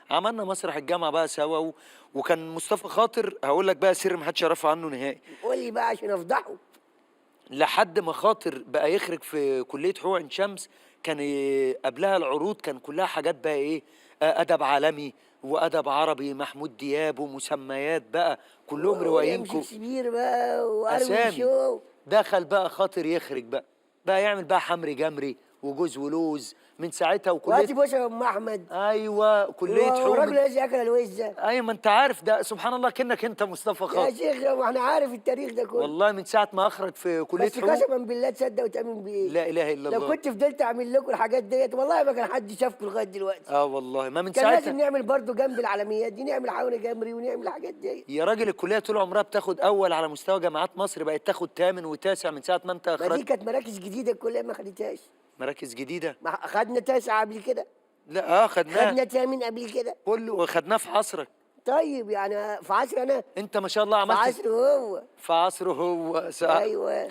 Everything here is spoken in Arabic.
عملنا مسرح الجامعه بقى سوا وكان مصطفى خاطر، هقول لك بقى سر محدش يعرفه عنه نهائي. قول لي بقى عشان افضحه. لحد ما خاطر بقى يخرج في كليه حقوق عين شمس، كان قبلها العروض كان كلها حاجات بقى ايه، ادب عالمي وادب عربي، محمود دياب ومسميات بقى كلهم روائيين ويمشي شبير بقى واروي اسامي. شو. دخل بقى خاطر يخرج بقى يعمل بقى حمري جمري وجوز ولوز من ساعتها وكليه. وهاتي باشا ام احمد. ايوه كليه حقوق والراجل الذي اكل الوزه. ايوه ما انت عارف ده سبحان الله كأنك انت مصطفى يا خاطر. شيخ ما احنا عارف التاريخ ده كله. والله من ساعه ما اخرج في كليه بس حقوق. قسما بالله تصدق وتامن بايه؟ لا اله الا لو الله. كنت فضلت اعمل لكم الحاجات ديت والله ما كان حد شافكم لغايه دلوقتي. والله ما من كان لازم ساعتها. نعمل برضو جنب العالميات دي، نعمل حاجه جمري ونعمل الحاجات دي. يا راجل الكليه طول عمرها بتاخد اول على مستوى جامعات مصر، بقت تاخد ثامن وتاسع من ساعه ما انت ما دي اخرجت. كانت مراكز جديده الكليه ما خدتهاش. مراكز جديده. ما خدنا تاسع قبل كده. لا خدناه. خدنا ثامن قبل كده. كله خدناه في عصرك. طيب يعني في عصر انا. انت ما شاء الله في عملت عصره هو. في عصره هو ايوه.